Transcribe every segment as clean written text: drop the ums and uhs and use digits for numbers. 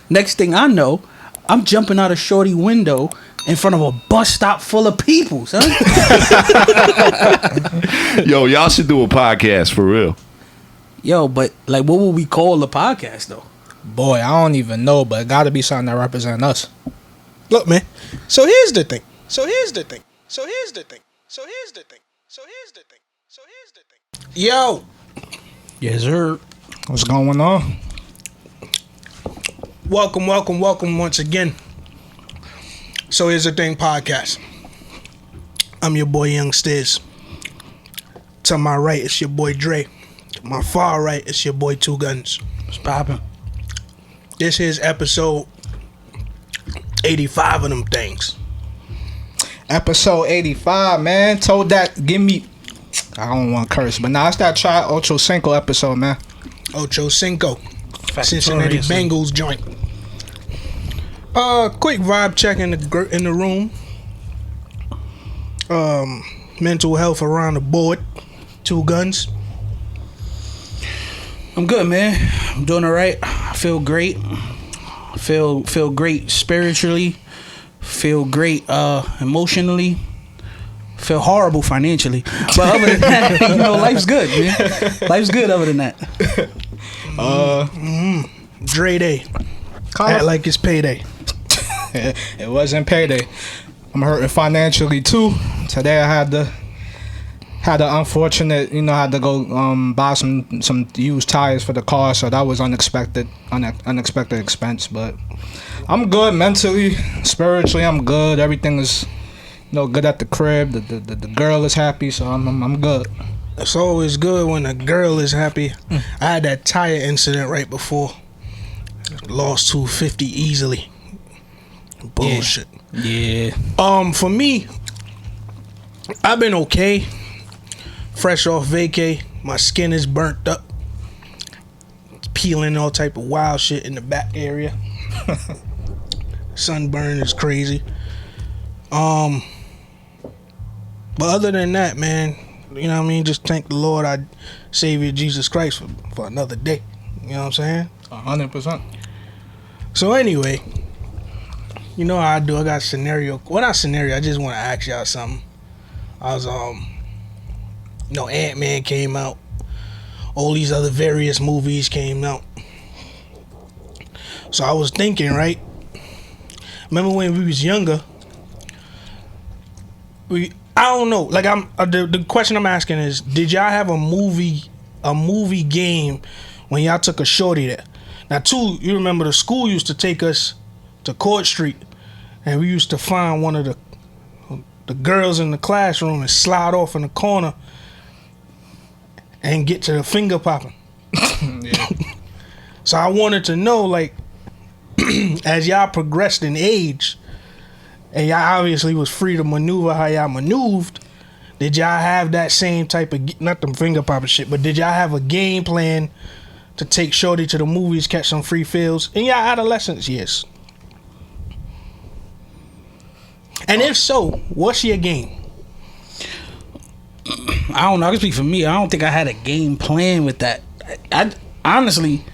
Next thing I know, I'm jumping out a shorty window in front of a bus stop full of people, son. Yo, y'all should do a podcast for real. Yo, but like, what would we call the podcast though? Boy, I don't even know, but it got to be something that represents us. Look, man. So here's the thing. Yo. Yes, sir. What's going on? Welcome once again. So here's the thing podcast. I'm your boy Young Stiz. To my right, it's your boy Dre. To my far right, it's your boy Two Guns. What's poppin'? This is episode 85 of them things. Episode 85, man. Told that, give me, I don't want to curse, but now it's that Try Ocho Cinco episode, man. Ocho Cinco. Cincinnati Bengals joint. Quick vibe check in the room. Mental health around the board. Two Guns. I'm good, man. I'm doing all right. I feel great. Feel great spiritually. Feel great emotionally. Feel horrible financially. But other than that, you know, life's good, man. Life's good other than that. Dre Day. Act like it's payday. It wasn't payday. I'm hurting financially too. Today I had the unfortunate, had to go buy some used tires for the car, so that was unexpected expense. But I'm good mentally, spiritually. I'm good. Everything is, good at the crib. The girl is happy, so I'm good. It's always good when a girl is happy. I had that tire incident right before. Lost $250 easily. Bullshit. Yeah. For me, I've been okay. Fresh off vacay, my skin is burnt up. It's peeling all type of wild shit in the back area. Sunburn is crazy. But other than that, man, you know what I mean? Just thank the Lord, our Savior Jesus Christ for another day. You know what I'm saying? 100%. So anyway, you know how I do. I got a scenario. Well, not scenario. I just want to ask y'all something. I was Ant-Man came out. All these other various movies came out. So I was thinking, right? Remember when we was younger? I don't know. Like the question I'm asking is, did y'all have a movie game when y'all took a shorty there? Now, too, you remember the school used to take us to Court Street, and we used to find one of the girls in the classroom and slide off in the corner and get to the finger popping. Yeah. So I wanted to know, like, as y'all progressed in age, and y'all obviously was free to maneuver how y'all maneuvered, did y'all have that same type of, not them finger popping shit, but did y'all have a game plan to take shorty to the movies, catch some free fills in y'all adolescence years? And if so, what's your game? I don't know. I can speak for me. I don't think I had a game plan with that. I honestly,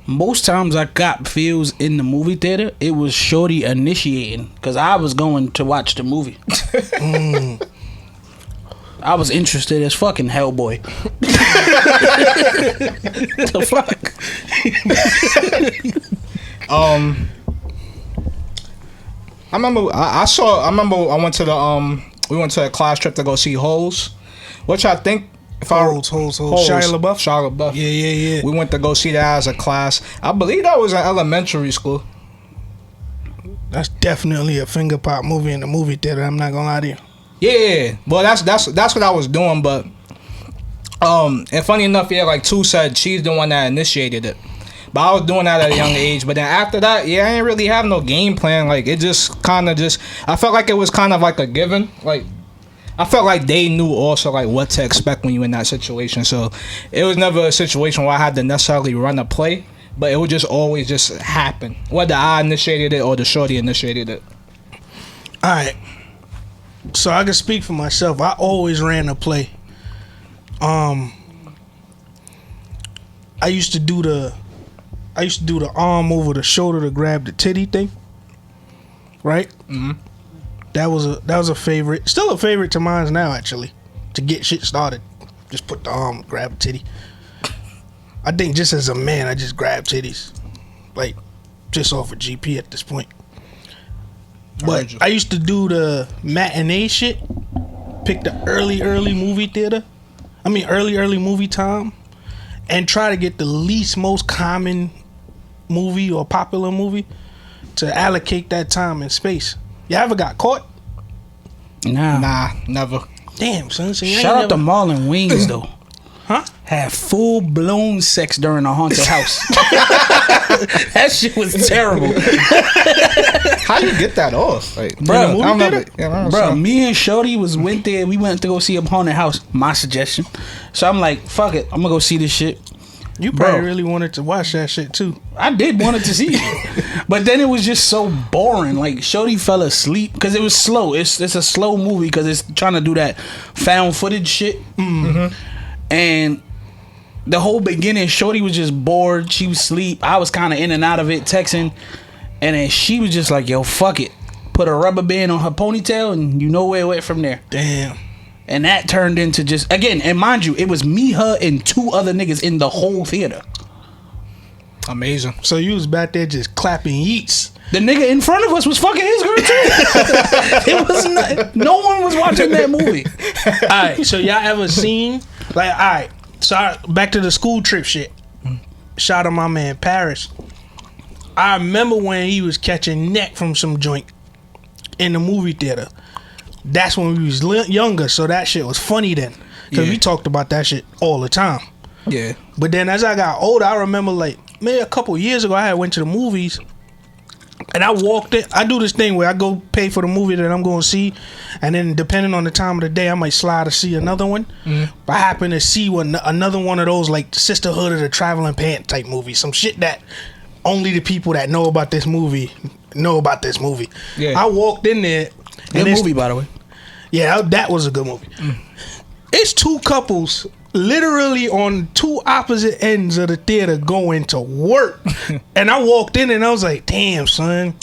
most times I got feels in the movie theater, it was shorty initiating because I was going to watch the movie. I was interested as fucking Hellboy. The fuck? I remember I went to we went to a class trip to go see Holes, which I think Holes. Shia LaBeouf. Yeah. We went to go see that as a class. I believe that was in elementary school. That's definitely a finger pop movie in the movie theater. I'm not gonna lie to you. Yeah, well that's what I was doing, but and funny enough, yeah, like Two said, she's the one that initiated it. But I was doing that at a young age. But then after that, yeah, I didn't really have no game plan. Like, it just kind of I felt like it was kind of like a given. Like, I felt like they knew also, like, what to expect when you in that situation. So, it was never a situation where I had to necessarily run a play. But it would just always just happen. Whether I initiated it or the shorty initiated it. Alright. So, I can speak for myself. I always ran a play. I used to do I used to do the arm over the shoulder to grab the titty thing. Right? Mm-hmm. That was a favorite. Still a favorite to mine now, actually. To get shit started. Just put the arm, grab the titty. I think just as a man, I just grab titties. Like, just off of GP at this point. But I used to do the matinee shit. Pick the early movie theater. I mean, early movie time. And try to get the most common movie or popular movie to allocate that time and space. You ever got caught? Nah, never. Damn, son. So shout out to Marlon Wayans though. Huh? Had full blown sex during a haunted house. That shit was terrible. How you get that off? Like, bro, bro, me and Shorty went there. We went to go see a haunted house. My suggestion. So I'm like, fuck it. I'm gonna go see this shit. You probably really wanted to watch that shit too. I did wanted to see it, but then it was just so boring. Like Shorty fell asleep because it was slow. It's a slow movie because it's trying to do that found footage shit. Mm-hmm. And the whole beginning, Shorty was just bored. She was asleep. I was kind of in and out of it, texting, and then she was just like, "Yo, fuck it." Put a rubber band on her ponytail, and you know where it went from there. Damn. And that turned into just, again, and mind you, it was me, her, and 2 other niggas in the whole theater. Amazing. So you was back there just clapping yeets. The nigga in front of us was fucking his girl too. It was not, no one was watching that movie. Alright, so y'all ever seen, like, alright, so back to the school trip shit. Shout out my man Paris. I remember when he was catching neck from some joint in the movie theater. That's when we was younger, so that shit was funny then. Because we talked about that shit all the time. Yeah. But then as I got older, I remember like, maybe a couple years ago, I had went to the movies. And I walked in. I do this thing where I go pay for the movie that I'm going to see. And then depending on the time of the day, I might slide to see another one. Mm-hmm. But I happen to see another one of those like Sisterhood of the Traveling Pant type movies. Some shit that only the people that know about this movie know about this movie. Yeah. I walked in there. Good movie, by the way. Yeah, that was a good movie. It's 2 couples literally on 2 opposite ends of the theater going to work. And I walked in and I was like, damn, son,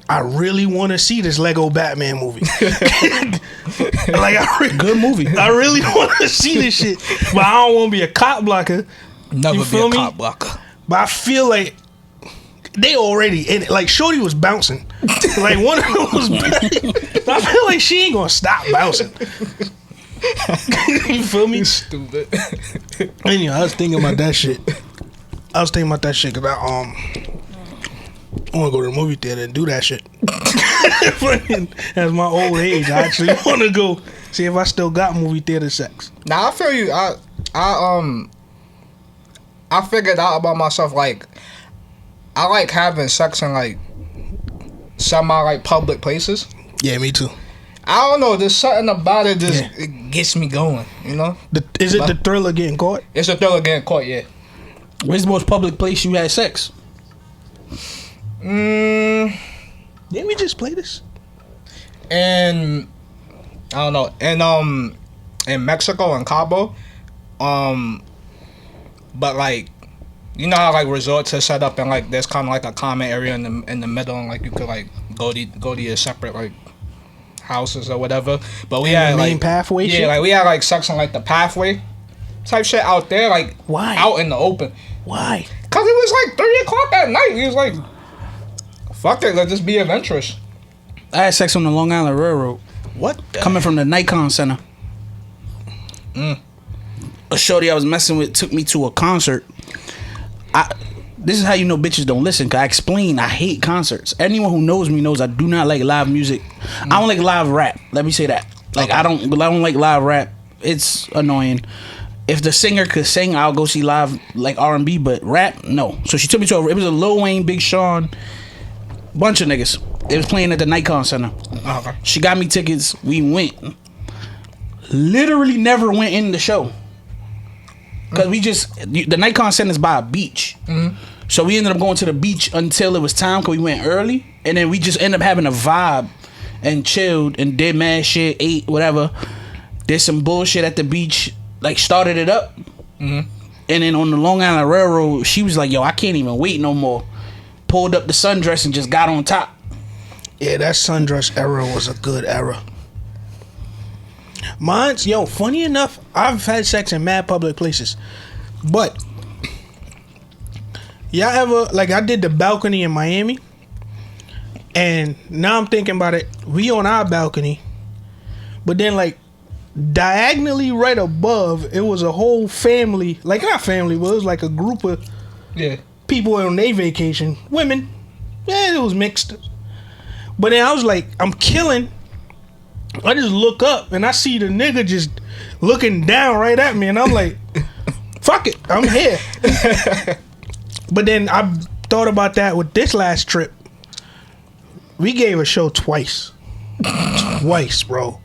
I really want to see this Lego Batman movie. Good movie. I really want to see this shit. But I don't want to be a cop blocker. Never be a cop blocker. But I feel like they already in it. Like Shorty was bouncing. Like one of them was bouncing. I feel like she ain't gonna stop bouncing. You feel me? Stupid. Anyway, I was thinking about that shit. Because I want to go to the movie theater and do that shit. As my old age, I actually want to go see if I still got movie theater sex. Now I feel you. I figured out about myself, like, I like having sex in like semi like public places. Yeah, me too. I don't know. There's something about it it gets me going. You know. Is it the thrill of getting caught? It's a thrill of getting caught. Yeah. Where's the most public place you had sex? Didn't we just play this? And I don't know. And in Mexico and Cabo, but like. You know how like resorts are set up and like there's kind of like a common area in the middle and like you could like go to your separate like houses or whatever. But we had main like pathway. Yeah, shit? like we had like sex on like the pathway type shit out there, like why out in the open. Why? Cause it was like 3:00 at night. He was like, "Fuck it, let's just be adventurous." I had sex on the Long Island Railroad. What? Coming from the Nikon Center. A shorty I was messing with took me to a concert. This is how you know bitches don't listen. Cause I explain I hate concerts. Anyone who knows me knows I do not like live music. I don't like live rap. Let me say that. Like I don't like live rap. It's annoying. If the singer could sing, I'll go see live like R&B. But rap, no. So she took me to it was a Lil Wayne, Big Sean, bunch of niggas. It was playing at the Nikon Center. Okay. She got me tickets. We went. Literally never went in the show. Because the Nikon Center is by a beach. Mm-hmm. So we ended up going to the beach until it was time because we went early. And then we just ended up having a vibe and chilled and did mad shit, ate, whatever. Did some bullshit at the beach. Like started it up. Mm-hmm. And then on the Long Island Railroad, she was like, yo, I can't even wait no more. Pulled up the sundress and just got on top. Yeah, that sundress era was a good era. Mine's, yo, funny enough, I've had sex in mad public places. But, y'all ever, like, I did the balcony in Miami. And now I'm thinking about it. We on our balcony. But then, like, diagonally right above, it was a whole family. Like, not family, but it was like a group of people on their vacation. Women. Yeah, it was mixed. But then I was like, I'm killing. I just look up and I see the nigga just looking down right at me. And I'm like, fuck it, I'm here. But then I thought about that with this last trip. We gave a show twice. Twice, bro.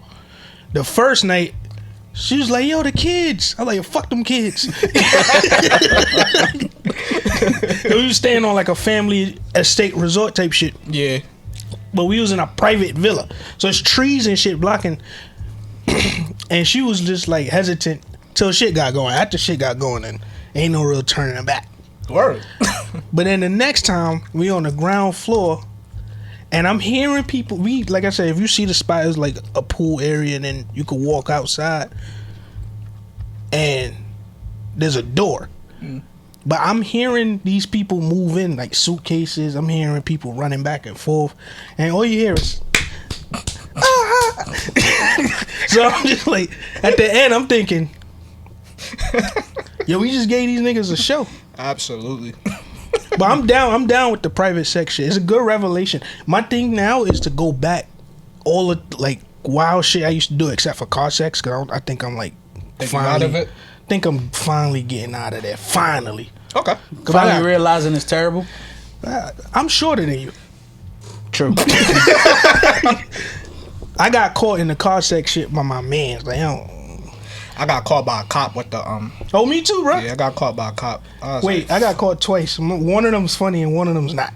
The first night, she was like, yo, the kids. I was like, fuck them kids. We was staying on like a family estate resort type shit. Yeah. But we was in a private villa. So it's trees and shit blocking. And she was just like hesitant till shit got going. After shit got going, and ain't no real turning back. Word. But then the next time, we on the ground floor. And I'm hearing people, like I said, if you see the spot, it's like a pool area and then you can walk outside. And there's a door. But I'm hearing these people move in, like suitcases. I'm hearing people running back and forth. And all you hear is, So I'm just like, at the end, I'm thinking, yo, we just gave these niggas a show. Absolutely. But I'm down with the private sex shit. It's a good revelation. My thing now is to go back all the like wild shit I used to do, except for car sex, because I think I'm like finally out of it. Think I'm finally getting out of there. Finally. Okay. Finally realizing it's terrible. I'm shorter than you. True. I got caught in the car sex shit by my mans. Like, I got caught by a cop with the Oh, me too, bro. Yeah, I got caught by a cop. Wait, I got caught twice. One of them's funny and one of them's not.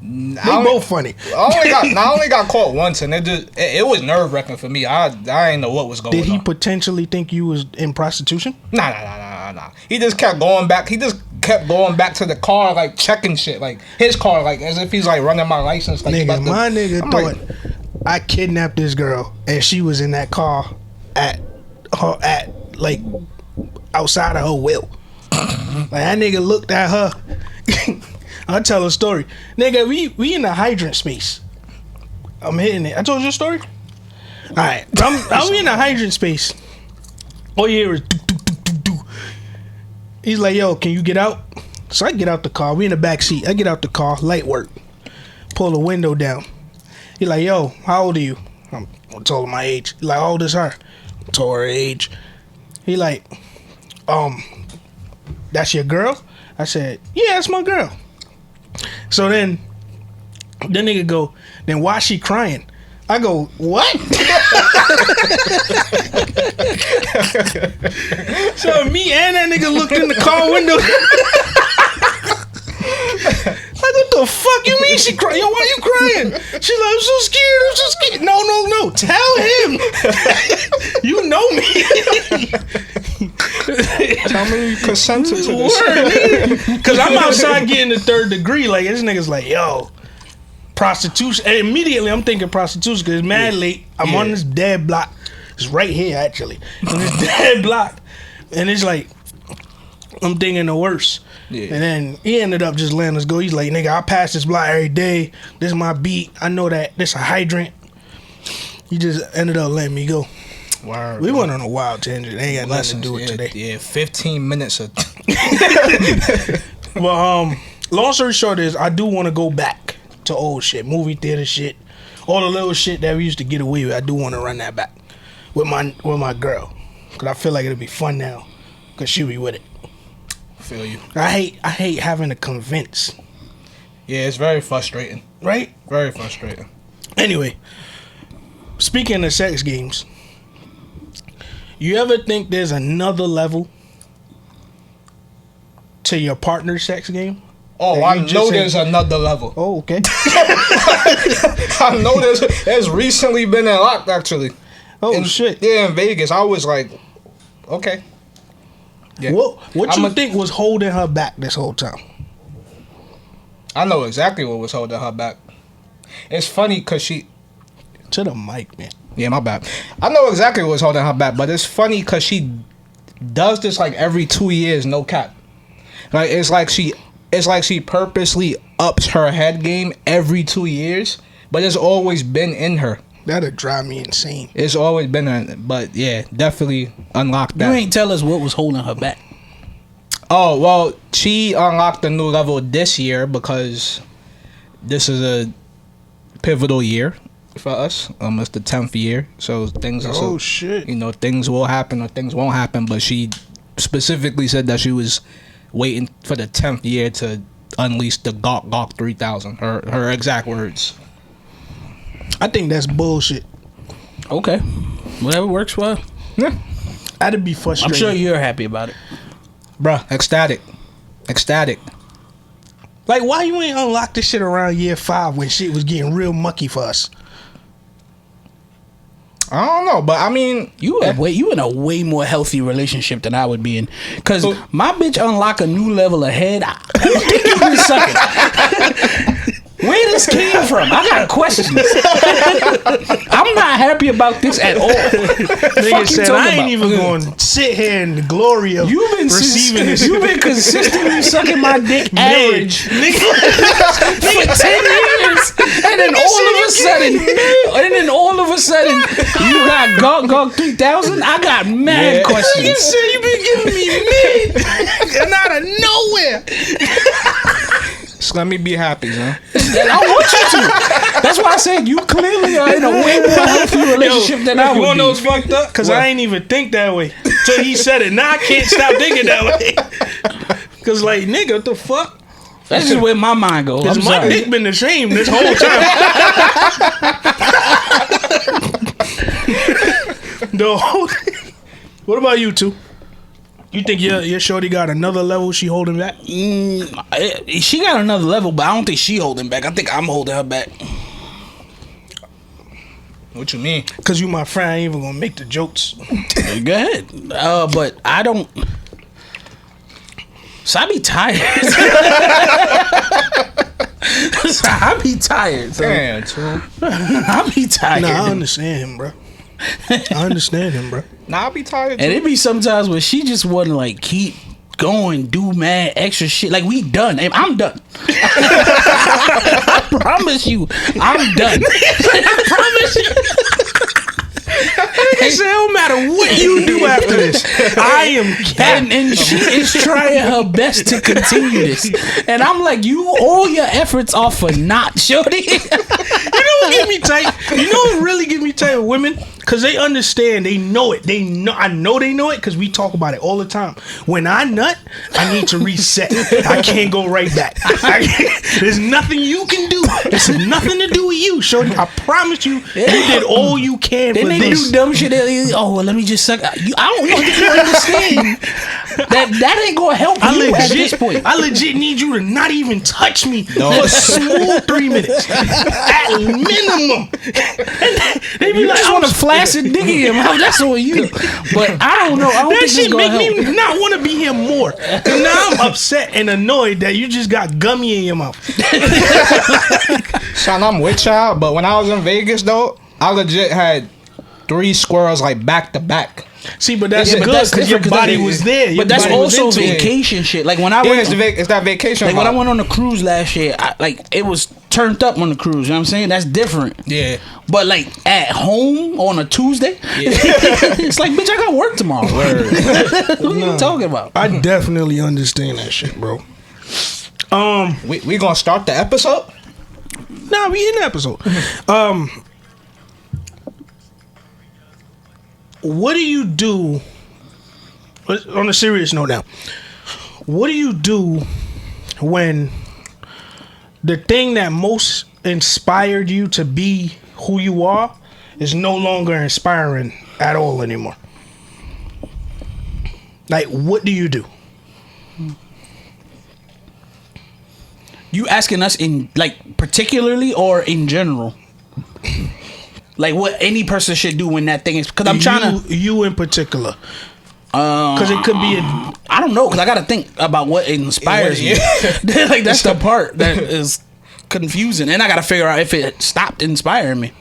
They both funny. I only got caught once, and it was nerve wracking for me. I didn't know what was going on. Did he potentially think you was in prostitution? Nah. He just kept going back. He just kept going back to the car, like checking shit, like his car, like as if he's like running my license. Like my nigga thought I kidnapped this girl, and she was in that car at like outside of her will. Like that nigga looked at her. I'll tell a story. Nigga, we in the hydrant space. I'm hitting it. I told you a story? Alright. I'm in the hydrant space. All you hear is do, do, do, do, do. He's like, yo, can you get out? So I get out the car. We in the back seat. I get out the car, light work. Pull the window down. He like, yo, how old are you? I told him my age. He like, how old is her? I told her age. He like, that's your girl? I said, yeah, that's my girl. So then the nigga go, then why she crying? I go, what? So me and that nigga looked in the car window. Like, what the fuck you mean she crying? Yo, why you crying? She's like, I'm so scared. No. Tell him. You know me. Tell me you consented to this. Because I'm outside getting the third degree. Like, this nigga's like, yo, prostitution. And immediately I'm thinking prostitution because it's mad late. I'm on this dead block. It's right here, actually. On this dead block. And it's like, I'm thinking the worst. Yeah. And then he ended up just letting us go. He's like, nigga, I pass this block every day. This is my beat. I know that this a hydrant. He just ended up letting me go. Word, we went on a wild tangent. They ain't got nothing to do with today. Yeah, 15 minutes of Well, long story short is I do want to go back to old shit, movie theater shit, all the little shit that we used to get away with. I do want to run that back with my girl, because I feel like it'll be fun now, because she'll be with it. Feel you. I hate having to convince. Yeah, it's very frustrating. Right? Very frustrating. Anyway, speaking of sex games, you ever think there's another level to your partner's sex game? Oh, I know there's another level. Oh, okay. I know there's recently been unlocked, actually. Oh, shit. Yeah, in Vegas. I was like, okay. Yeah. What you think was holding her back this whole time? I know exactly what was holding her back. It's funny because she... To the mic, man. Yeah, my bad. I know exactly what was holding her back, but it's funny because she does this like every 2 years, no cap. Like it's like she purposely ups her head game every 2 years, but it's always been in her. That'd drive me insane. It's always been in, but yeah, definitely unlocked that. You ain't tell us what was holding her back. Oh, well, she unlocked a new level this year because this is a pivotal year for us. It's the 10th year, so things are shit. You know, things will happen or things won't happen, but she specifically said that she was waiting for the 10th year to unleash the Gawk 3000, her exact words. I think that's bullshit. Okay. Whatever works for her. Yeah. That'd be frustrating. I'm sure you're happy about it. Bruh, ecstatic. Like, why you ain't unlock this shit around year 5 when shit was getting real mucky for us? I don't know, but I mean, You in a way more healthy relationship than I would be in. Cause my bitch unlock a new level ahead. Who think you been sucking? Where this came from? I got questions. I'm not happy about this at all. Nigga said I ain't even going to sit here in the glory of receiving this. You've been consistently sucking my dick average for 10 years, and then all of a sudden, you got Gawk 3000. I got mad questions. You said you been giving me mid, and out of nowhere. Just let me be happy, man. I want you to. That's why I said you clearly are in a way more healthy relationship than I would be. You want to know what's fucked up? Because I ain't even think that way. So he said it. Now I can't stop thinking that way. Because, like, nigga, what the fuck? That's just where my mind goes. Because my dick been the same this whole time. What about you two? You think your shorty got another level she holding back? She got another level, but I don't think she holding back. I think I'm holding her back. What you mean? Because you my friend, I ain't even going to make the jokes. Go ahead. But I don't... So I be tired. I be tired. So. Damn, too. I be tired. Nah, I understand him, bro. Nah, I be tired too. And it be sometimes where she just wouldn't like keep going, do mad extra shit. Like we done. I'm done. I promise you, I'm done. I promise you. He said, it don't matter what you do after this. I am capped. And she is trying her best to continue this. And I'm like, all your efforts are for naught, shorty. You know what get me tight? You know what really get me tight with women? Because they understand. They know it. I know they know it because we talk about it all the time. When I nut, I need to reset. I can't go right back. There's nothing you can do. It's nothing to do with you, shorty. I promise you, you did all you can for this. They do dumb shit. Oh, well, let me just suck. I don't know if you understand. That ain't gonna help you at this point. I legit need you to not even touch me for a smooth 3 minutes at minimum. They be like, I want to flaccid dick in your mouth. That's on you. But I don't know. I don't that think shit gonna make help. me not want to be here more. Cause now I'm upset and annoyed that you just got gummy in your mouth. Son, I'm with y'all, but when I was in Vegas though, I legit had 3 squirrels like back to back. See, but that's good because your body was there. But that's also vacation shit. Like when I went, it's that vacation. Like when I went on the cruise last year, it was turned up on the cruise. You know what I'm saying? That's different. Yeah. But like at home on a Tuesday, it's like, bitch, I got work tomorrow. What are you talking about? I definitely understand that shit, bro. We gonna start the episode? Nah, we in the episode. What do you do? On a serious note now, what do you do when the thing that most inspired you to be who you are is no longer inspiring at all anymore? Like, what do you do? You asking us in like particularly or in general? Like what any person should do when that thing is, because I'm trying to you in particular, because it could be I don't know, because I got to think about what inspires me. Like, that's the part that is confusing. And I got to figure out if it stopped inspiring me.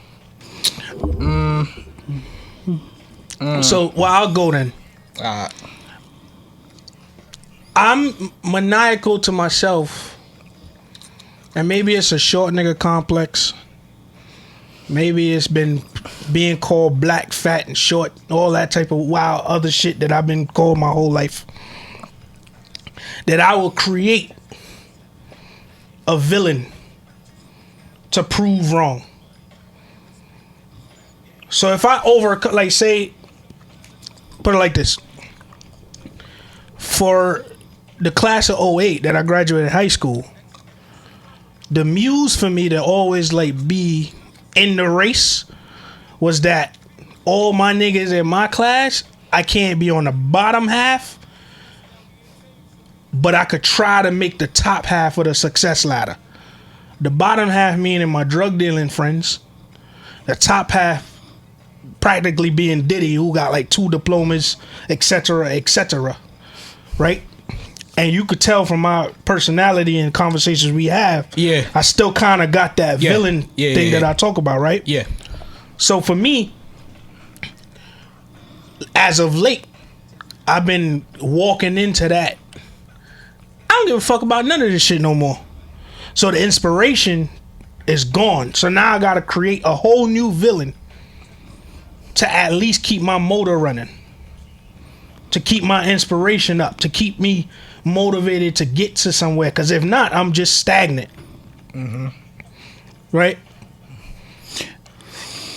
So, well, I'll go then. I'm maniacal to myself. And maybe it's a short nigga complex. Maybe it's been being called black, fat, and short. All that type of wild other shit that I've been called my whole life. That I will create a villain to prove wrong. So if I like, say, put it like this. For the class of 08 that I graduated high school, the muse for me to always like be in the race was that all my niggas in my class, I can't be on the bottom half, but I could try to make the top half of the success ladder. The bottom half meaning my drug dealing friends. The top half practically being Diddy, who got like 2 diplomas, etc., etc. Right? And you could tell from my personality and conversations we have, I still kind of got that villain thing that I talk about, right? Yeah. So for me, as of late, I've been walking into that. I don't give a fuck about none of this shit no more. So the inspiration is gone. So now I got to create a whole new villain to at least keep my motor running, to keep my inspiration up, to keep me motivated to get to somewhere. Because if not, I'm just stagnant. Right?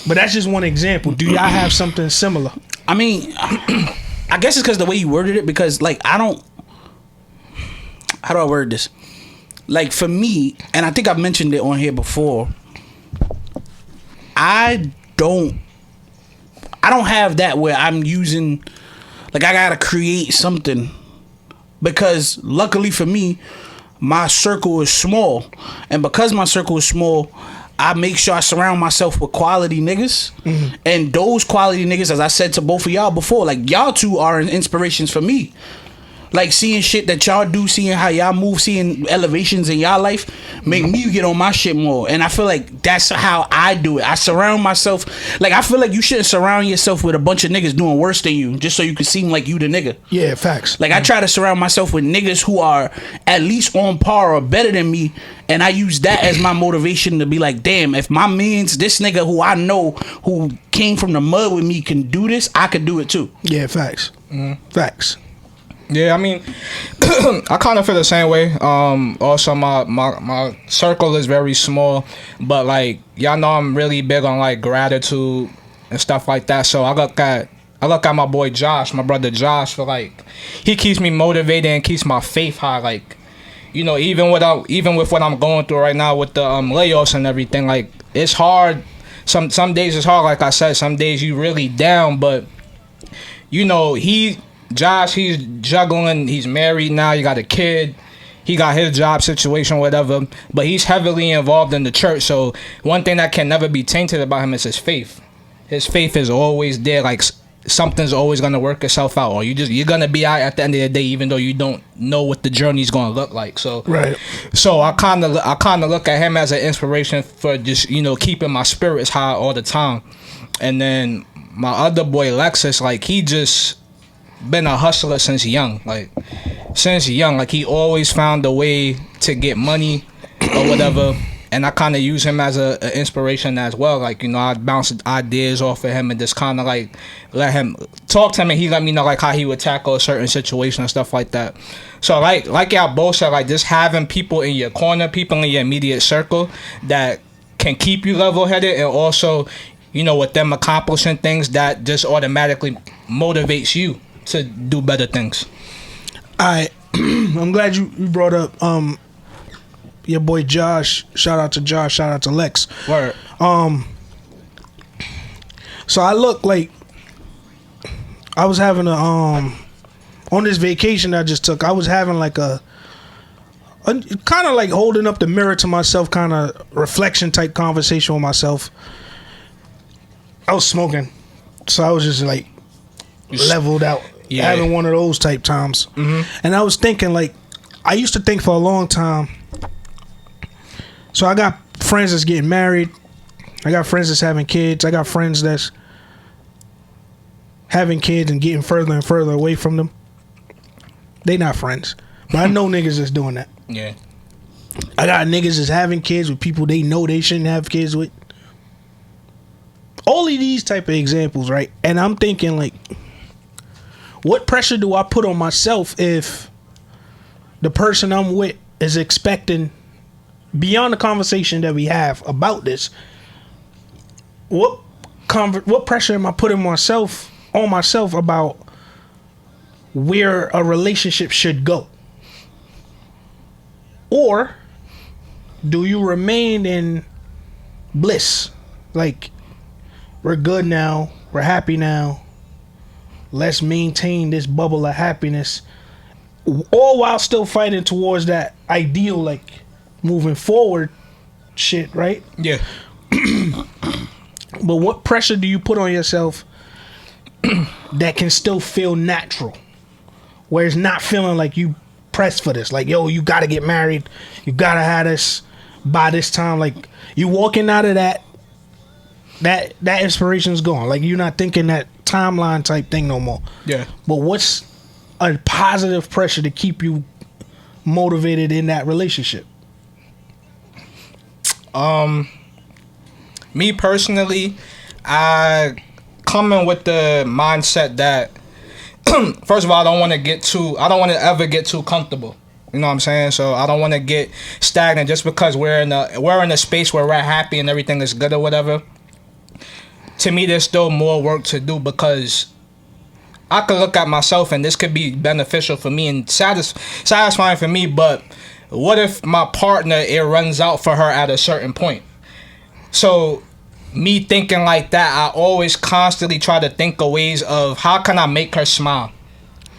But that's just one example. Do y'all have something similar? I mean, I guess it's because the way you worded it, because like I don't, how do I word this? Like for me, and I think I've mentioned it on here before, I don't have that where I'm using, like I gotta create something, because luckily for me, my circle is small, and because my circle is small, I make sure I surround myself with quality niggas. And those quality niggas, as I said to both of y'all before, like y'all two are inspirations for me. Like seeing shit that y'all do, seeing how y'all move, seeing elevations in y'all life, make me get on my shit more. And I feel like that's how I do it. I surround myself. Like I feel like you shouldn't surround yourself with a bunch of niggas doing worse than you, just so you can seem like you the nigga. Yeah, facts. Like I try to surround myself with niggas who are at least on par or better than me, and I use that as my motivation to be like, damn, if my mans, this nigga who I know who came from the mud with me can do this, I could do it too. Yeah, facts. Facts. Yeah, I mean, I kind of feel the same way. Also, my circle is very small, but like y'all know, I'm really big on like gratitude and stuff like that. So I look at my boy Josh, my brother Josh, for like he keeps me motivated and keeps my faith high. Like, you know, even with what I'm going through right now with the layoffs and everything, like it's hard. Some days it's hard. Like I said, some days you really down, but you know Josh, he's juggling. He's married now. He got a kid. He got his job situation, whatever. But he's heavily involved in the church. So one thing that can never be tainted about him is his faith. His faith is always there. Like something's always gonna work itself out, or you're gonna be out at the end of the day, even though you don't know what the journey's gonna look like. So right. So I kind of look at him as an inspiration for just keeping my spirits high all the time. And then my other boy Lexus, like he just been a hustler since young. Like he always found a way to get money or whatever, and I kind of use him as a inspiration as well. Like I bounce ideas off of him and just kind of like let him talk to him, and he let me know like how he would tackle a certain situation and stuff like that. So like y'all both said, like just having people in your corner, people in your immediate circle that can keep you level-headed, and also with them accomplishing things, that just automatically motivates you to do better things. I'm glad you brought up your boy Josh. Shout out to Josh. Shout out to Lex. Word. So I look like I was having a on this vacation I just took. I was having like a kind of like holding up the mirror to myself, kind of reflection type conversation with myself. I was smoking, so I was just like leveled out. having one of those type times. And I was thinking, like, I used to think for a long time. So I got friends that's getting married. I got friends that's having kids. I got friends that's having kids and getting further and further away from them. They not friends. But I know niggas that's doing that. Yeah. I got niggas that's having kids with people they know they shouldn't have kids with. All of these type of examples, right? And I'm thinking, like, what pressure do I put on myself if the person I'm with is expecting, beyond the conversation that we have about this, what pressure am I putting on myself about where a relationship should go? Or do you remain in bliss? Like, we're good now, we're happy now, let's maintain this bubble of happiness, all while still fighting towards that ideal, like, moving forward shit, right? Yeah. But what pressure do you put on yourself that can still feel natural, where it's not feeling like you pressed for this, like, yo, you gotta get married, you gotta have this by this time, like, you walking out of that inspiration's gone, like, you're not thinking that timeline type thing no more. Yeah. But what's a positive pressure to keep you motivated in that relationship? Me personally, I come in with the mindset that first of all, I don't want to ever get too comfortable. You know what I'm saying? So I don't want to get stagnant just because we're in a space where we're happy and everything is good or whatever. To me, there's still more work to do, because I could look at myself and this could be beneficial for me and satisfying for me, but what if my partner, it runs out for her at a certain point? So me thinking like that, I always constantly try to think of ways of how can I make her smile.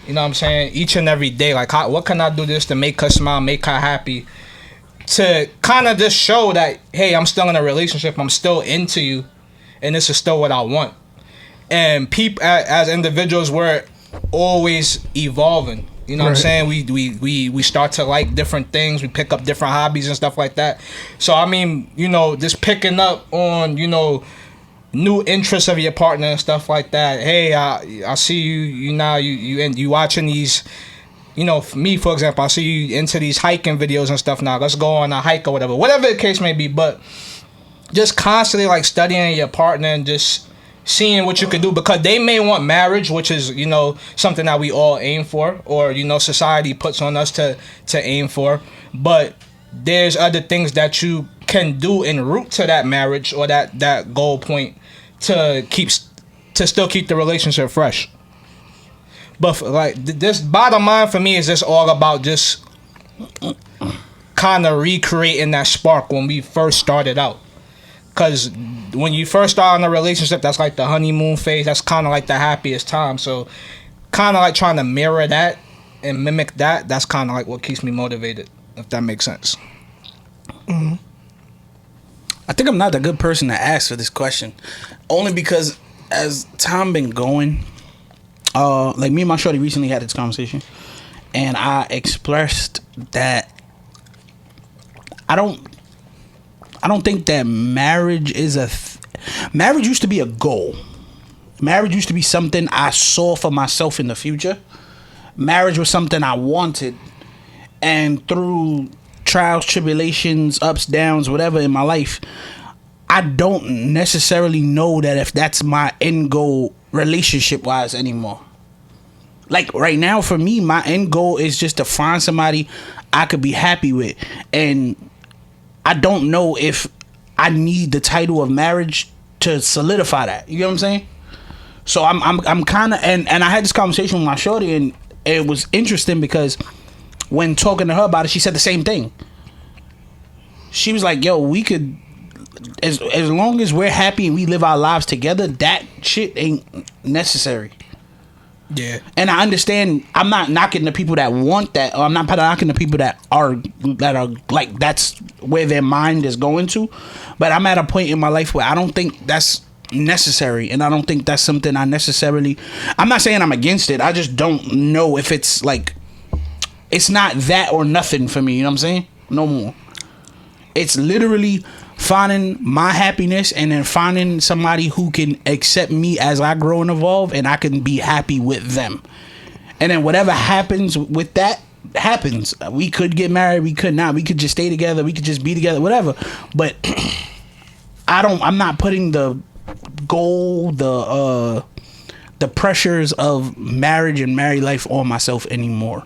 You know what I'm saying? Each and every day, like, what can I do this to make her smile, make her happy, to kind of just show that, hey, I'm still in a relationship, I'm still into you, and this is still what I want. And people, as individuals, we're always evolving. You know what I'm saying? We start to like different things. We pick up different hobbies and stuff like that. So, I mean, you know, just picking up on, you know, new interests of your partner and stuff like that. Hey, I see you watching these, you know, me, for example, I see you into these hiking videos and stuff now. Let's go on a hike or whatever the case may be. But just constantly, like, studying your partner and just seeing what you can do, because they may want marriage, which is, you know, something that we all aim for, or, you know, society puts on us to aim for. But there's other things that you can do en route to that marriage or that goal point to still keep the relationship fresh. But like, this bottom line for me is just all about just kind of recreating that spark when we first started out. Because when you first start in a relationship, that's like the honeymoon phase. That's kind of like the happiest time. So kind of like trying to mirror that and mimic that. That's kind of like what keeps me motivated, if that makes sense. Mm-hmm. I think I'm not a good person to ask for this question. Only because as time been going, like, me and my shorty recently had this conversation. And I expressed that I don't think that marriage is marriage used to be a goal. Marriage used to be something I saw for myself in the future. Marriage was something I wanted. And through trials, tribulations, ups, downs, whatever in my life, I don't necessarily know that if that's my end goal relationship-wise anymore. Like, right now, for me, my end goal is just to find somebody I could be happy with. And I don't know if I need the title of marriage to solidify that. You get what I'm saying? So I'm kind of, and I had this conversation with my shorty, and it was interesting because when talking to her about it, she said the same thing. She was like, yo, we could, as long as we're happy and we live our lives together, that shit ain't necessary. Yeah. And I understand, I'm not knocking the people that want that, or I'm not knocking the people that are like, that's where their mind is going to. But I'm at a point in my life where I don't think that's necessary, and I don't think that's something I necessarily. I'm not saying I'm against it. I just don't know if it's like, it's not that or nothing for me. You know what I'm saying? No more. It's literally finding my happiness and then finding somebody who can accept me as I grow and evolve, and I can be happy with them. And then whatever happens with that happens. We could get married, we could not. We could just stay together, we could just be together, whatever. But I'm not putting the goal, the pressures of marriage and married life on myself anymore.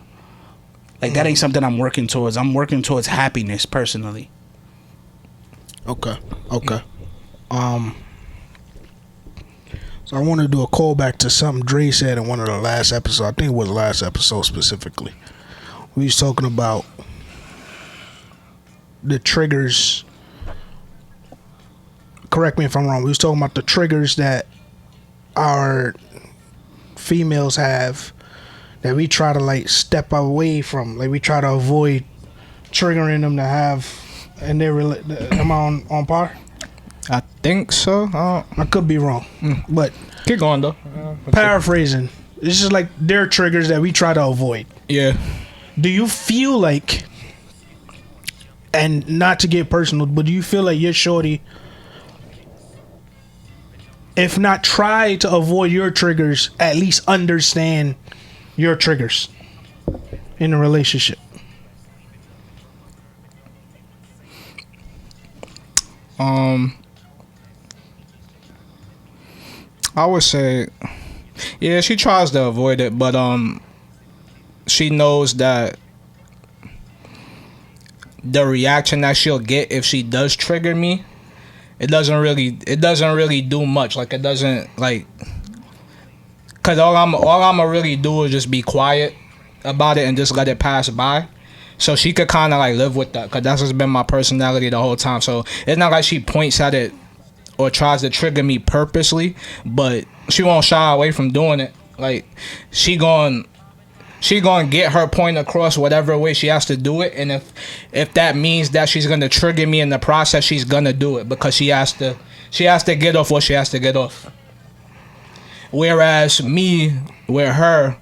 Like, that ain't something I'm working towards. I'm working towards happiness personally. Okay. So I want to do a callback to something Dre said in one of the last episodes. I think it was the last episode specifically. We was talking about the triggers. Correct me if I'm wrong. We was talking about the triggers that our females have that we try to like step away from. Like, we try to avoid triggering them to have, and am I on par? I think so. I could be wrong, but keep going though. Paraphrasing, this is like their triggers that we try to avoid. Yeah. Do you feel like, and not to get personal, but do you feel like your shorty, if not try to avoid your triggers, at least understand your triggers in a relationship? I would say, yeah, she tries to avoid it, but she knows that the reaction that she'll get if she does trigger me, it doesn't really do much. Like, it doesn't, like, cause all I'ma really do is just be quiet about it and just let it pass by. So she could kind of like live with that, cause that's just been my personality the whole time. So it's not like she points at it or tries to trigger me purposely, but she won't shy away from doing it. Like, she gonna get her point across whatever way she has to do it, and if that means that she's gonna trigger me in the process, she's gonna do it because she has to get off what she has to get off. Whereas me, with her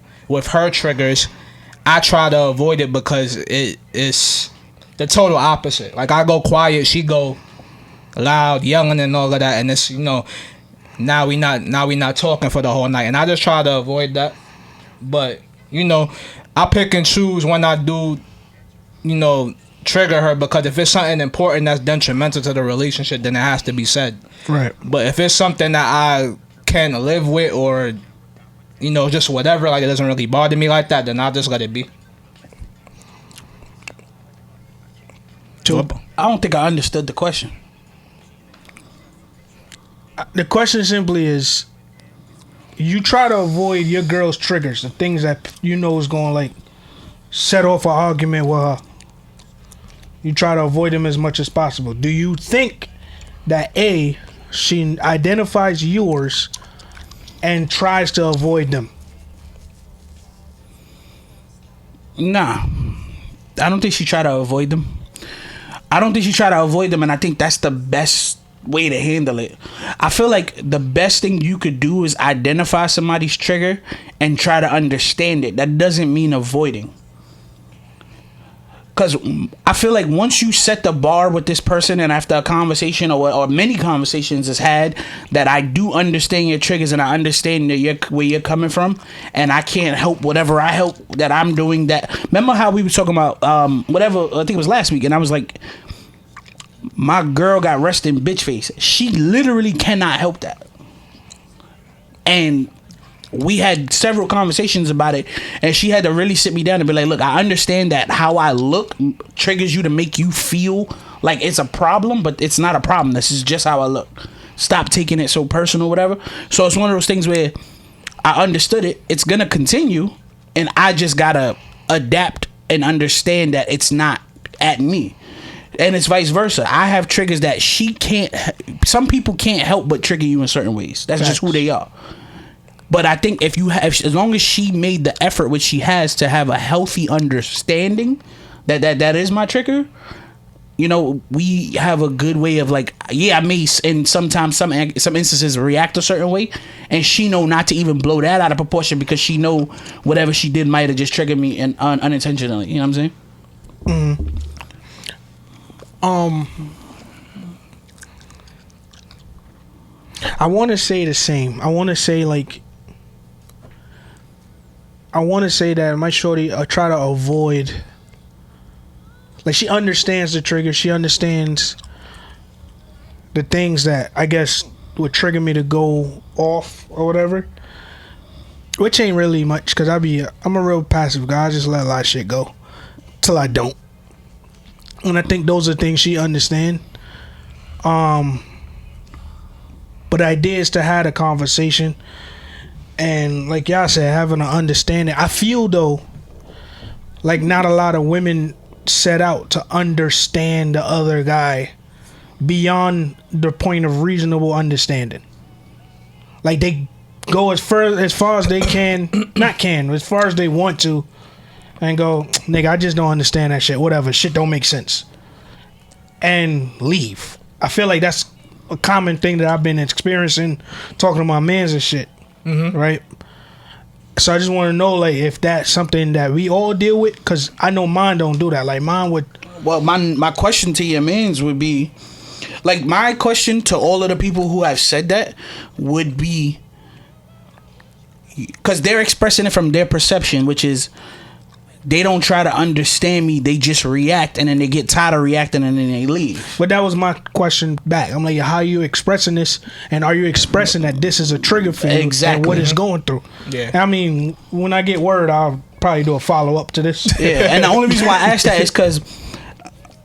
triggers, I try to avoid it because it's the total opposite. Like, I go quiet, she go loud, yelling and all of that, and it's, now we not talking for the whole night, and I just try to avoid that. But I pick and choose when I do trigger her, because if it's something important that's detrimental to the relationship, then it has to be said. Right. But if it's something that I can live with, or just whatever, like, it doesn't really bother me like that, then I'll just let it be. I don't think I understood the question. The question simply is, you try to avoid your girl's triggers, the things that is going to like set off an argument with her. You try to avoid them as much as possible. Do you think that she identifies yours and tries to avoid them? Nah, I don't think she try to avoid them. And I think that's the best way to handle it. I feel like the best thing you could do is identify somebody's trigger and try to understand it. That doesn't mean avoiding. Because I feel like once you set the bar with this person, and after a conversation or many conversations is had, that I do understand your triggers and I understand where you're coming from, and I can't help whatever I help that I'm doing that. Remember how we were talking about whatever, I think it was last week, and I was like, my girl got resting bitch face. She literally cannot help that. And we had several conversations about it, and she had to really sit me down and be like, look, I understand that how I look triggers you to make you feel like it's a problem, but it's not a problem. This is just how I look. Stop taking it so personal, whatever. So it's one of those things where I understood it. It's going to continue, and I just got to adapt and understand that it's not at me. And it's vice versa. I have triggers that she can't. Some people can't help but trigger you in certain ways. That's just who they are. But I think if as long as she made the effort, which she has, to have a healthy understanding that is my trigger, you know, we have a good way of like, yeah, I may and sometimes some instances react a certain way, and she know not to even blow that out of proportion because she know whatever she did might have just triggered me and unintentionally. You know what I'm saying? I want to say the same. I want to say that my shorty try to avoid. Like, she understands the trigger. She understands the things that I guess would trigger me to go off or whatever. Which ain't really much, because I'm a real passive guy. I just let a lot of shit go till I don't. And I think those are things she understand. But the idea is to have a conversation. And like y'all said, having an understanding. I feel though, like not a lot of women set out to understand the other guy beyond the point of reasonable understanding. Like they go as far as they can, as far as they want to, and go, nigga, I just don't understand that shit. Whatever, shit don't make sense, and leave. I feel like that's a common thing that I've been experiencing talking to my mans and shit. Right. So I just want to know, like, if that's something that we all deal with, because I know mine don't do that. Like mine would. Well, my question to your mans would be, like, my question to all of the people who have said that would be, because they're expressing it from their perception, which is they don't try to understand me, they just react, and then they get tired of reacting and then they leave. But that was my question back. I'm like, how are you expressing this, and are you expressing that this is a trigger for you? Exactly. And what it's going through? Yeah. I mean, when I get word, I'll probably do a follow-up to this. Yeah, and the only reason why I asked that is because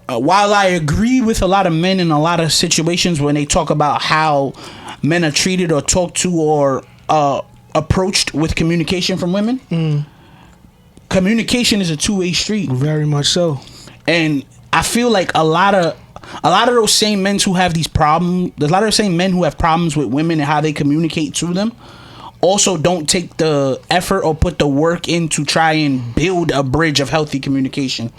while I agree with a lot of men in a lot of situations when they talk about how men are treated or talked to or approached with communication from women, communication is a two-way street. Very much so. And I feel like a lot of those same men who have these problems, there's a lot of the same men who have problems with women and how they communicate to them, also don't take the effort or put the work in to try and build a bridge of healthy communication.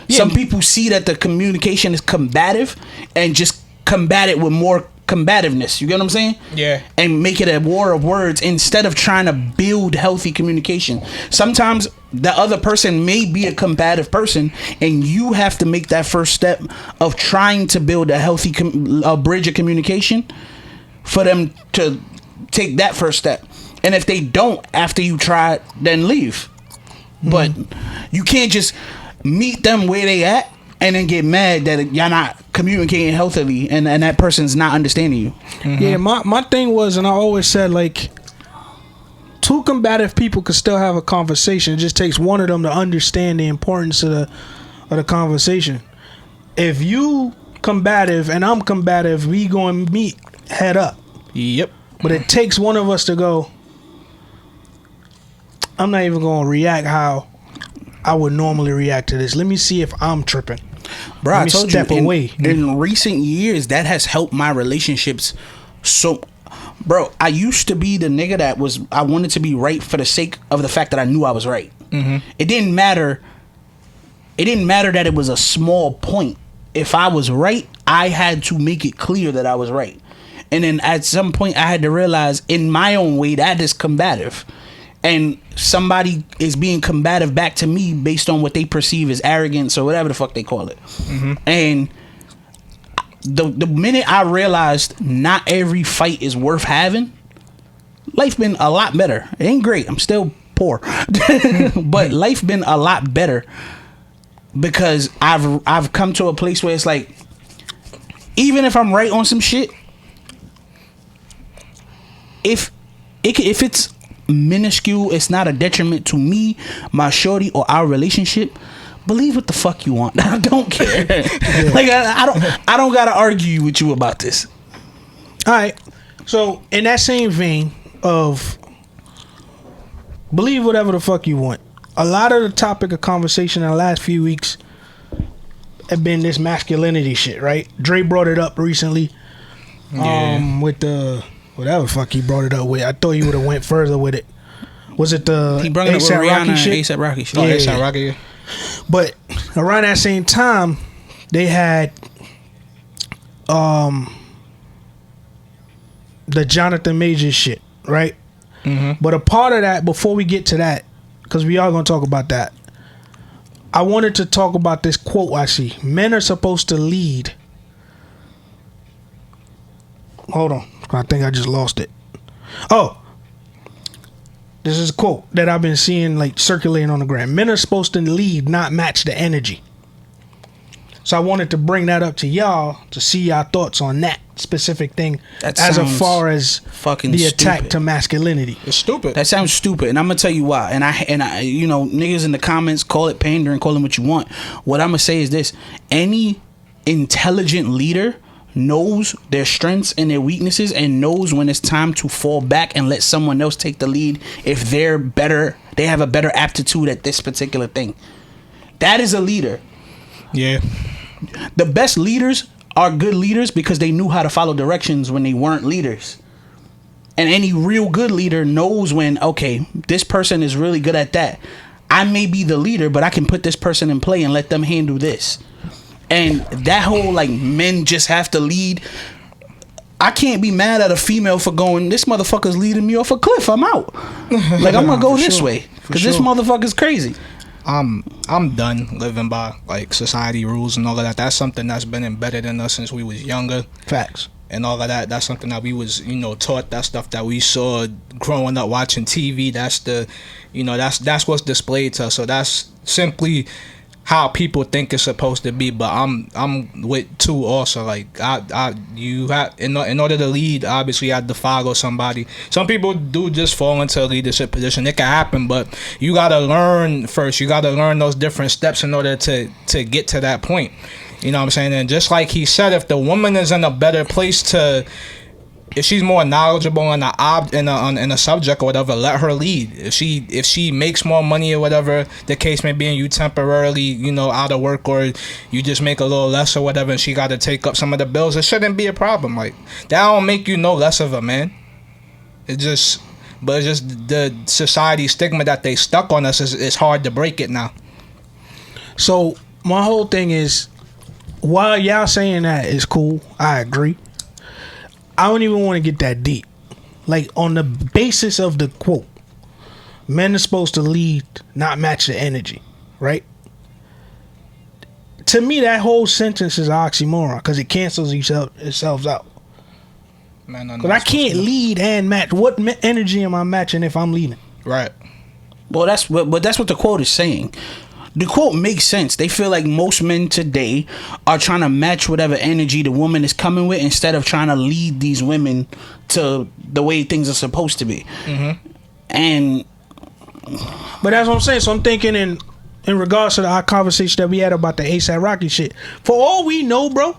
Yeah. Some people see that the communication is combative and just combat it with more combativeness. You get what I'm saying? Yeah. And make it a war of words instead of trying to build healthy communication. Sometimes the other person may be a combative person, and you have to make that first step of trying to build a healthy a bridge of communication for them to take that first step. And if they don't after you try, then leave. But you can't just meet them where they at and then get mad that y'all not communicating healthily and that person's not understanding you. Yeah, my thing was, and I always said, like, two combative people could still have a conversation. It just takes one of them to understand the importance of the conversation. If you combative and I'm combative, we going to meet head up. Yep. But it takes one of us to go, I'm not even going to react how I would normally react to this. Let me see if I'm tripping. Bro, I told step you away. In recent years, that has helped my relationships. So, bro, I used to be the nigga that I wanted to be right for the sake of the fact that I knew I was right. It didn't matter. It didn't matter that it was a small point. If I was right, I had to make it clear that I was right. And then at some point, I had to realize in my own way that is combative. And somebody is being combative back to me based on what they perceive as arrogance or whatever the fuck they call it. And the minute I realized not every fight is worth having, life been a lot better. It ain't great. I'm still poor. But life been a lot better because I've come to a place where it's like, even if I'm right on some shit, if it's minuscule, it's not a detriment to me, my shorty, or our relationship, believe what the fuck you want. I don't care. Like I don't gotta argue with you about this. All right. So in that same vein of believe whatever the fuck you want, a lot of the topic of conversation in the last few weeks have been this masculinity shit, right? Dre brought it up recently. With the whatever fuck he brought it up with. I thought he would have went further with it. Was it the he brought it up with Rocky Rihanna shit? ASAP Rocky shit? Oh, ASAP Rocky. But around that same time, they had the Jonathan Majors shit, right? Mm-hmm. But a part of that, before we get to that, because we are going to talk about that, I wanted to talk about this quote I see. Men are supposed to lead. Hold on. I think I just lost it. Oh. This is a quote that I've been seeing like circulating on the gram. Men are supposed to lead, not match the energy. So I wanted to bring that up to y'all to see y'all thoughts on that specific thing as far as fucking the attack stupid. to masculinity. It's stupid. That sounds stupid, and I'm gonna tell you why. And I, you know, niggas in the comments, call it pandering, call them what you want. What I'm gonna say is this: any intelligent leader knows their strengths and their weaknesses, and knows when it's time to fall back and let someone else take the lead if they're better, they have a better aptitude at this particular thing. That is a leader. Yeah. The best leaders are good leaders because they knew how to follow directions when they weren't leaders. And any real good leader knows when, okay, this person is really good at that. I may be the leader, but I can put this person in play and let them handle this. And that whole, like, men just have to lead. I can't be mad at a female for going, this motherfucker's leading me off a cliff. I'm out. Like, I'm going to go this way. Because this motherfucker's crazy. I'm done living by like society rules and all of that. That's something that's been embedded in us since we was younger. Facts. And all of that. That's something that we was, you know, taught. That stuff that we saw growing up watching TV. That's the, you know, that's what's displayed to us. So that's simply how people think it's supposed to be. But I'm with two also. Like you have in order to lead, obviously you have to follow somebody. Some people do just fall into a leadership position. It can happen, but you gotta learn first. You gotta learn those different steps in order to get to that point. You know what I'm saying? And just like he said, if the woman is in a better place to, if she's more knowledgeable in a subject or whatever, let her lead. If she makes more money or whatever the case may be, and you temporarily, you know, out of work, or you just make a little less or whatever, and she got to take up some of the bills, it shouldn't be a problem. Like, that don't make you no less of a man. But it's just the society stigma that they stuck on us is hard to break it now. So my whole thing is, while y'all saying that is cool, I agree. I don't even want to get that deep. Like, on the basis of the quote, men are supposed to lead, not match the energy, right? To me, that whole sentence is an oxymoron because it cancels itself out. Because I can't lead and match. What energy am I matching if I'm leading? Right. Well, that's what the quote is saying. The quote makes sense. They feel like most men today are trying to match whatever energy the woman is coming with instead of trying to lead these women to the way things are supposed to be. Mm-hmm. But that's what I'm saying. So I'm thinking in regards to our conversation that we had about the ASAP Rocky shit. For all we know, bro,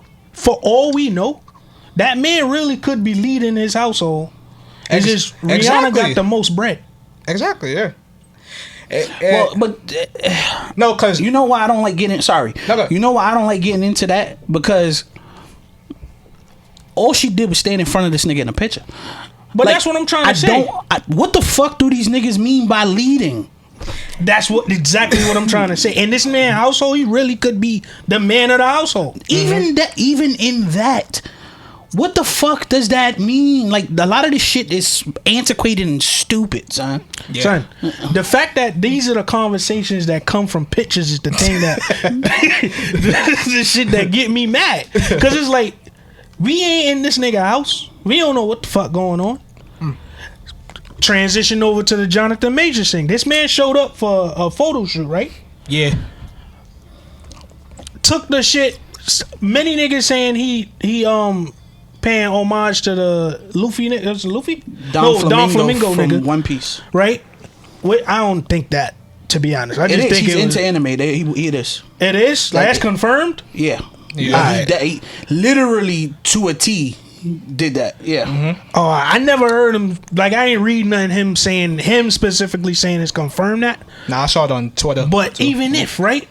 that man really could be leading his household. It's just Rihanna got the most bread. Exactly, yeah. No, because you know why I don't like getting. Sorry, you know why I don't like getting into that, because all she did was stand in front of this nigga in a picture. But like, that's what I'm trying to say. What the fuck do these niggas mean by leading? That's exactly what I'm trying to say. And this man household, he really could be the man of the household. Even in that. What the fuck does that mean? Like, a lot of this shit is antiquated and stupid, son. Yeah. Son, the fact that these are the conversations that come from pictures is the thing that the shit that get me mad. Because it's like, we ain't in this nigga house. We don't know what the fuck going on. Transition over to the Jonathan Majors thing. This man showed up for a photo shoot, right? Yeah. Took the shit. Many niggas saying he paying homage to the Luffy nigga. That's Luffy? Don Flamingo from nigga. One Piece. Right? I don't think that, to be honest. I just think he's into anime. He is. It is? Like, that's confirmed? Yeah. He literally to a T did that. Yeah. Mm-hmm. Oh, I never heard him. Like, I ain't read nothing him specifically saying it's confirmed that. Nah, I saw it on Twitter. But too. Even if, right?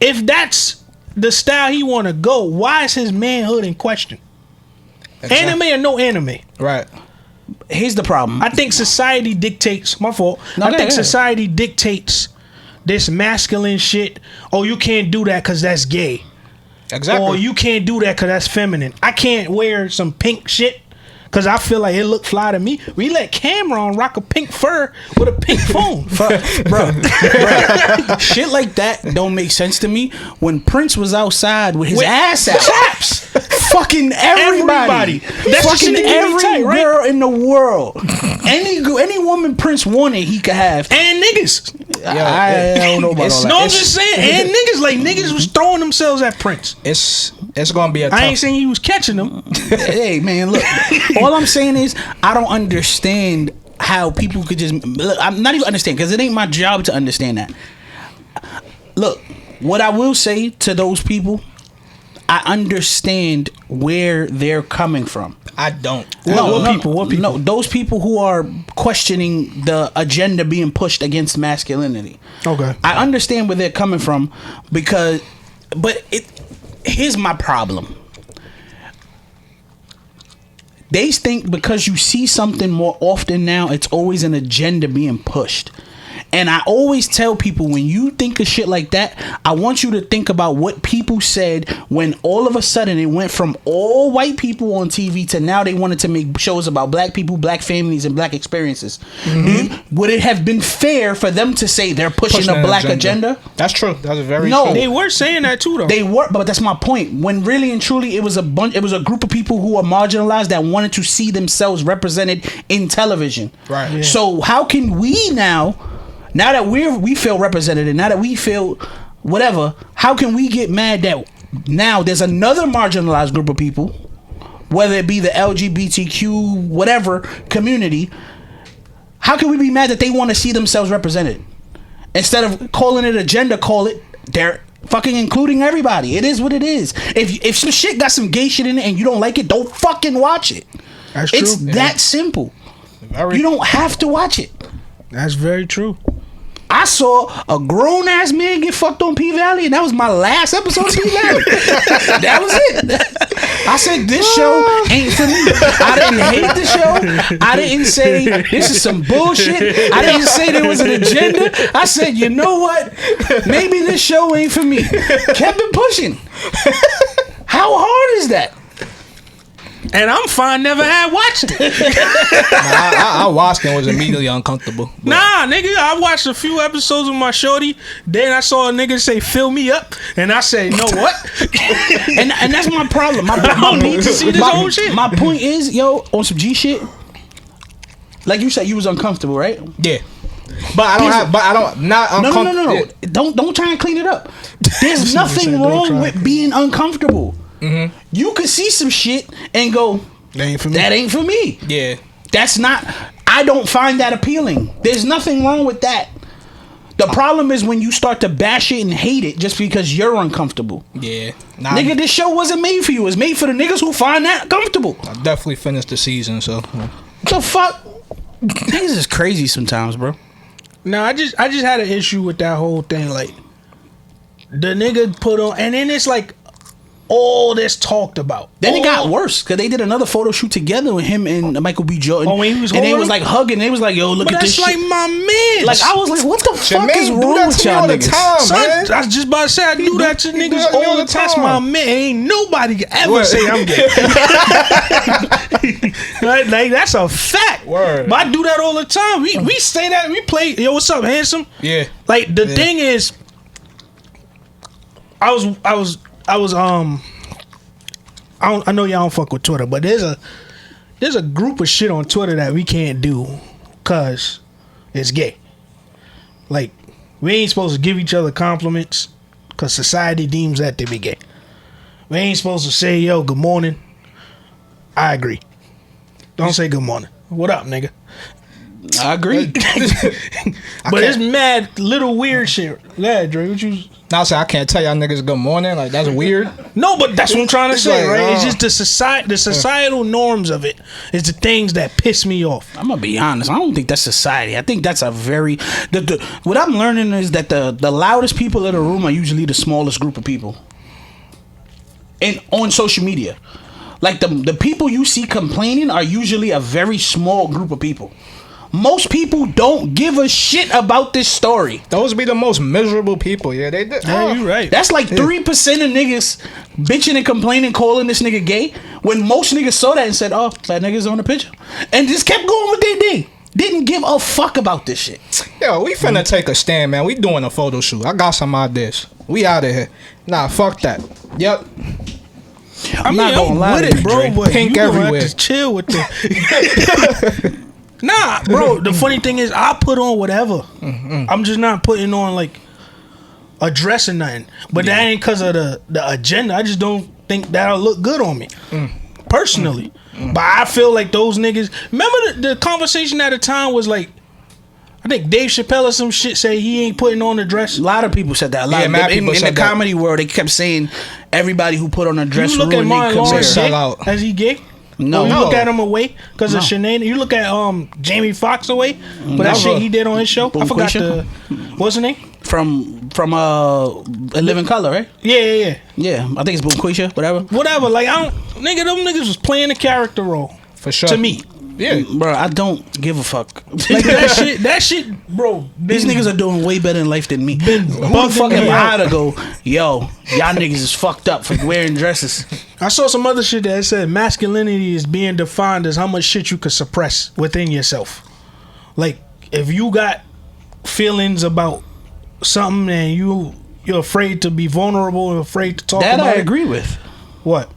If that's the style he want to go, why is his manhood in question? Exactly. Anime or no anime? Right. Here's the problem. I think society dictates. My fault. Society dictates this masculine shit. Oh, you can't do that because that's gay. Exactly. Or you can't do that because that's feminine. I can't wear some pink shit because I feel like it look fly to me. We let Cameron rock a pink fur with a pink phone. Bro. Shit like that don't make sense to me. When Prince was outside with his ass out. Chaps. Fucking everybody. That's fucking every tight, right? girl in the world. Any woman Prince wanted, he could have. And niggas. I don't know about all that. No, I'm just saying. And niggas, like, niggas was throwing themselves at Prince. It's gonna be a tough. I ain't saying he was catching them. Hey, man, look. All I'm saying is, I don't understand how people could just. Look, I'm not even understand because it ain't my job to understand that. Look, what I will say to those people, I understand where they're coming from. I don't. What people? No, those people who are questioning the agenda being pushed against masculinity. Okay. I understand where they're coming from but here's my problem. They think because you see something more often now, it's always an agenda being pushed. And I always tell people, when you think of shit like that, I want you to think about what people said when all of a sudden it went from all white people on TV to now they wanted to make shows about black people, black families, and black experiences. Mm-hmm. Would it have been fair for them to say they're pushing a black agenda? That's true. That's very no, true. They were saying that too, though. They were, but that's my point. When really and truly it was a group of people who are marginalized that wanted to see themselves represented in television. Right. Yeah. So how can we now that we feel represented and now that we feel whatever, how can we get mad that now there's another marginalized group of people, whether it be the LGBTQ whatever community, how can we be mad that they want to see themselves represented? Instead of calling it agenda, call it they're fucking including everybody. It is what it is. If some shit got some gay shit in it and you don't like it, don't fucking watch it. That's true. It's that simple. You don't have to watch it. That's very true. I saw a grown ass man get fucked on P Valley, and that was my last episode of P Valley. That was it. I said this show ain't for me. I didn't hate the show. I didn't say this is some bullshit. I didn't say there was an agenda. I said, you know what? Maybe this show ain't for me. Kept it pushing. How hard is that? And I'm fine never had watching it. I watched it and was immediately uncomfortable. But. Nah, nigga, I watched a few episodes with my shorty. Then I saw a nigga say, fill me up. And I said, no, what? and that's my problem. I don't need to see this whole shit. My point is, yo, on some G shit, like you said, you was uncomfortable, right? Yeah. But I don't not uncomfortable. No. Don't try and clean it up. There's nothing wrong with being uncomfortable. Mm-hmm. You could see some shit and go, that ain't for me. Yeah. That's not, I don't find that appealing. There's nothing wrong with that. The problem is when you start to bash it and hate it just because you're uncomfortable. Yeah. Nigga, this show wasn't made for you. It was made for the niggas who find that comfortable. I definitely finished the season, so. What the fuck? Niggas is crazy sometimes, bro. No, I just had an issue with that whole thing. Like, the nigga put on, and then it's like, all this talked about. Then it got worse because they did another photo shoot together with him and Michael B. Jordan. Oh, when he was and they holding was like hugging. They was like, "Yo, look at this." That's like shit. my man. Like I was like, "What the fuck is wrong with y'all niggas?" Son, I was just about to say I do that to niggas all the time. That's my man. Ain't nobody can ever say I'm gay. like that's a fact. Word. But I do that all the time. We say that. We play. Yo, what's up, handsome? Yeah. Like the thing is, I know y'all don't fuck with Twitter, but there's a group of shit on Twitter that we can't do cause it's gay. Like we ain't supposed to give each other compliments cause society deems that to be gay. We ain't supposed to say, yo, good morning. I agree. Don't say good morning. What up, nigga? I agree. But it's mad little weird shit. Yeah, Dre, what you... Now say I can't tell y'all niggas good morning. Like that's weird. No, but that's what I'm trying to say, like, right? It's just the societal norms of it is the things that piss me off. I'm gonna be honest. I don't think that's society. I think that's a very what I'm learning is that the loudest people in the room are usually the smallest group of people. And on social media, like the people you see complaining are usually a very small group of people. Most people don't give a shit about this story. Those be the most miserable people. Yeah, they did. Yeah, you right. That's like 3% of niggas bitching and complaining, calling this nigga gay, when most niggas saw that and said, "Oh, that nigga's on the picture," and just kept going with their day. Didn't give a fuck about this shit. Yo, we finna take a stand, man. We doing a photo shoot. I got some ideas. We out of here. Nah, fuck that. Yep. I'm not gonna lie with it, bro. But Pink you everywhere. have to chill with the. Nah, bro. The funny thing is, I put on whatever. I'm just not putting on like a dress or nothing. But that ain't because of the agenda. I just don't think that'll look good on me, personally. But I feel like those niggas. Remember the conversation at the time was like, I think Dave Chappelle or some shit say he ain't putting on a dress. A lot of people said that. A lot of people in the comedy world, they kept saying everybody who put on a dress. You look at Martin Lawrence gay? Is he gay? No. You look at him away because of shenanigans. You look at Jamie Foxx away for that shit he did on his show. I forgot what's his name? From A Living Color, right? Yeah. I think it's Boomquisha, whatever. Like them niggas was playing a character role for sure. To me. Yeah, bro, I don't give a fuck. Like that shit, bro. These niggas are doing way better in life than me. Who the fuck am I to go, yo, y'all niggas is fucked up for wearing dresses? I saw some other shit that said masculinity is being defined as how much shit you could suppress within yourself. Like, if you got feelings about something and you're afraid to be vulnerable and afraid to talk about it. That I agree with. What?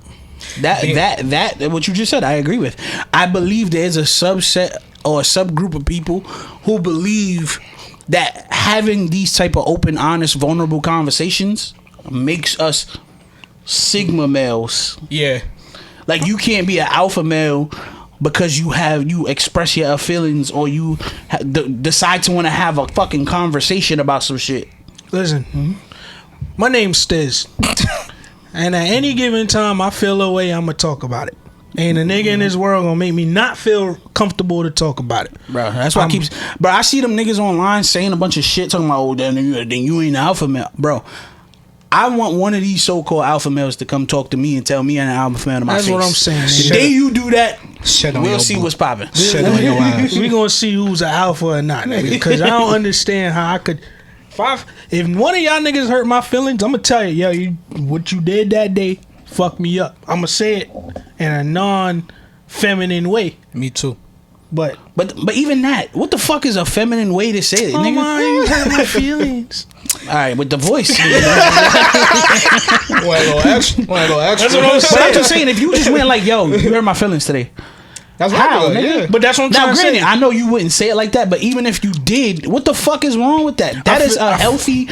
That what you just said, I agree with. I believe there's a subset or a subgroup of people who believe that having these type of open, honest, vulnerable conversations makes us sigma males. Yeah. Like, you can't be an alpha male because you express your feelings or you decide to want to have a fucking conversation about some shit. Listen, my name's Stiz. And at any given time I feel a way, I'ma talk about it. Ain't a nigga in this world gonna make me not feel comfortable to talk about it. Bro, that's why I see them niggas online saying a bunch of shit talking about, oh, then you ain't an alpha male. Bro, I want one of these so-called alpha males to come talk to me and tell me I'm an alpha male to my face. That's what I'm saying. The day you do that, we'll see what's popping. We gonna see who's an alpha or not, nigga. Because I don't understand how I could. If one of y'all niggas hurt my feelings, I'm gonna tell you, yo, what you did that day fucked me up. I'm gonna say it in a non-feminine way. Me too. But even that, what the fuck is a feminine way to say it, nigga? You hurt my feelings. All right, with the voice. Wanna go extra? That's what I'm saying. But I'm just saying, if you just went like, yo, you hurt my feelings today. That's how, nigga. Yeah. But that's what I'm trying to say. I know you wouldn't say it like that, but even if you did, what the fuck is wrong with that? That is a healthy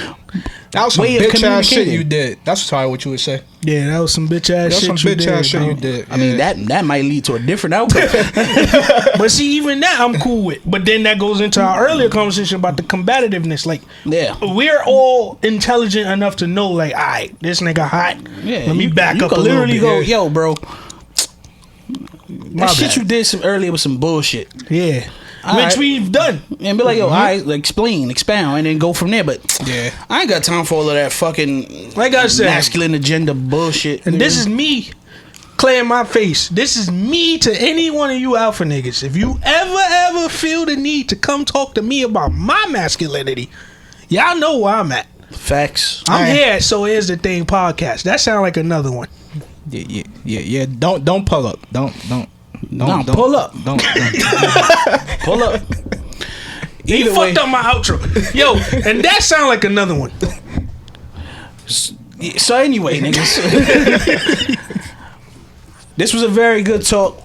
that was some way of bitch ass shit communicating. you did. That's probably what you would say. Yeah, that was some bitch ass shit. You did. I mean, that might lead to a different outcome. But see, even that I'm cool with. But then that goes into our earlier conversation about the combativeness. Like, we're all intelligent enough to know, like, all right, this nigga hot. Yeah, let me back up a little bit. Go, yo, bro. That shit you did earlier was some bullshit. Yeah. Which we've done. And be like, yo, I explain, expound, and then go from there. But yeah, I ain't got time for all of that fucking, like I said, masculine agenda bullshit. And this is me clearing my face. This is me to any one of you alpha niggas. If you ever feel the need to come talk to me about my masculinity, y'all know where I'm at. Facts. I'm here at So Here's the Thing podcast. That sound like another one. Yeah. Don't pull up. Don't pull up. Don't pull up. You fucked up my outro. Yo, and that sound like another one. So anyway, niggas, this was a very good talk.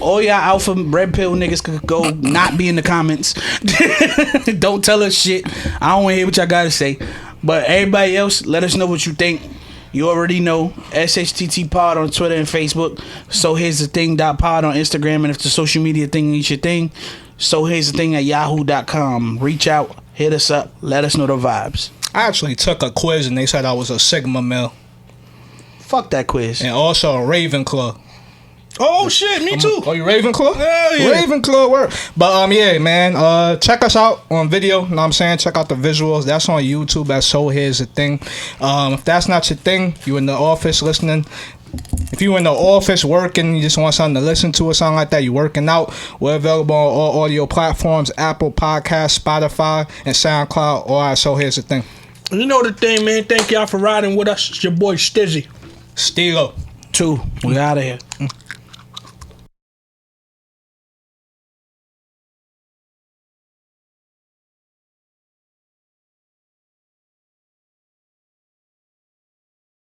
All y'all alpha red pill niggas could go not be in the comments. Don't tell us shit. I don't want to hear what y'all gotta say. But everybody else, let us know what you think. You already know, SHTT Pod on Twitter and Facebook. So here's the thing .pod on Instagram. And if the social media thing is your thing, so here's the thing at yahoo.com. Reach out, hit us up, let us know the vibes. I actually took a quiz and they said I was a Sigma male. Fuck that quiz. And also a Ravenclaw. Oh shit, me too. Oh, you Ravenclaw? Hell yeah. Ravenclaw work. But yeah, man. Check us out on video. Know what I'm saying? Check out the visuals. That's on YouTube. That's So Here's the Thing. If that's not your thing, you in the office listening, If you in the office working, you just want something to listen to or something like that, you working out, we're available on all audio platforms, Apple Podcasts, Spotify, and SoundCloud. All right, so here's the thing. You know the thing, man. Thank y'all for riding with us. It's your boy Stizzy. Steelo. 2. We out of here.